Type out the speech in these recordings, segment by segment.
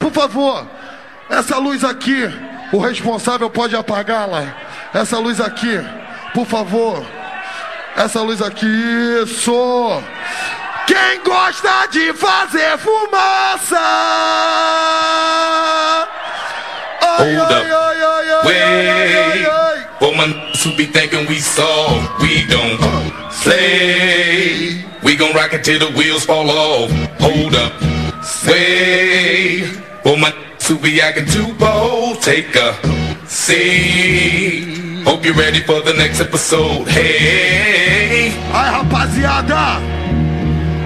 Por favor, essa luz aqui, o responsável pode apagá-la. Essa luz aqui, por favor. Essa luz aqui, isso. Quem gosta de fazer fumaça? Ai, Hold ai, up. ai, ai, ai, Wait. ai, ai. For my who be thinking we soft, we don't play. We gon' rock it till the wheels fall off. Hold up. Wait. For my who be acting too bold, take a seat. Hope you're ready for the next episode. Hey. Ai, rapaziada,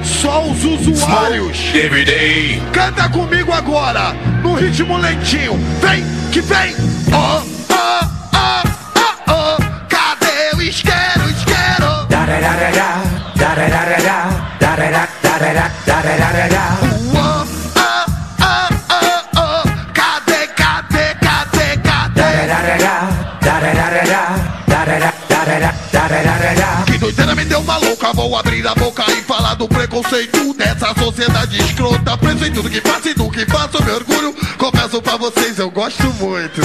só os usuários. Smoke every day. Canta comigo agora, no ritmo lentinho. Vem, que vem. Oh, oh, oh, oh, oh. Cadê o isqueiro, isqueiro? Da da da da da da da da da da da da da da da da da. Oh, oh, oh, oh, oh. Cadê, cadê, cadê, cadê? Que doideira me deu uma louca. Vou abrir a boca e falar do preconceito dessa sociedade escrota. Preso em tudo que faço e do que faço, meu orgulho. Confesso pra vocês, eu gosto muito.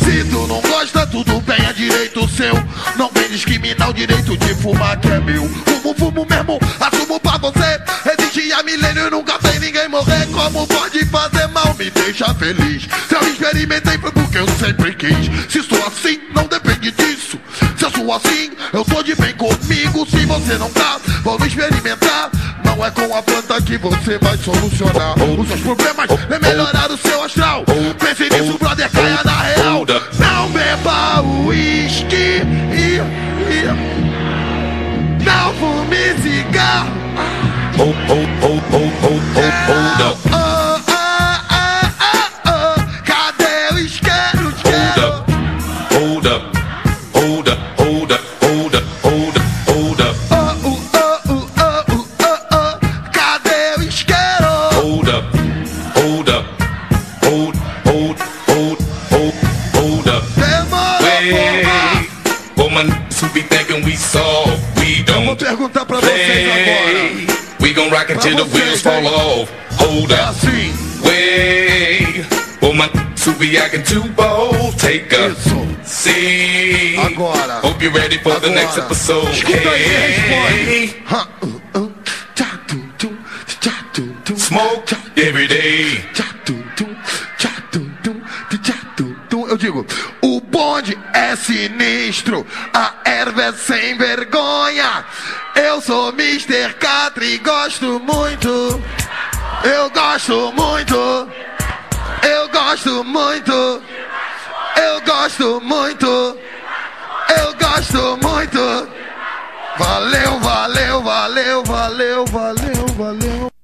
Se tu não gosta, tudo bem, é direito seu. Não vem discriminar o direito de fumar que é meu. Fumo mesmo, assumo pra você. Existe há milênio e nunca tem ninguém morrer. Como pode fazer mal, me deixa feliz. Se eu experimentei foi porque eu sempre quis. Se sou assim, não depende disso. Se eu sou assim, eu sou de bem comigo. Se você não tá, vamos experimentar. Não é com a planta que você vai solucionar os seus problemas, é melhorar o seu astral. Pense nisso, brother, caia na real. Não beba uísque e não fume cigarro. Hold up. Cadê o isqueiro, isqueiro? Hold up. Hold up. Hold up. Hold up. Hold up. Hold up. Cadê o isqueiro? Hold up. Hold up. Hold up. Demora, Wait. For my who be thinking we soft, we Eu vou don't perguntar pra vocês agora. play. We gon' rock it till the vocês, wheels fall hein? off. Hold É up. assim, Wait. For my who be acting too bold, take a isso. seat. Agora. Hope you're ready for the next Agora. episode. Escuta aí e Hey. responde. Smoke every day. Eu digo, o bonde é sinistro, a erva é sem vergonha. Eu sou Mr. Catra e gosto muito. Eu gosto muito. Eu gosto muito. Eu gosto muito. Eu gosto muito. Valeu, valeu, valeu, valeu, valeu, valeu.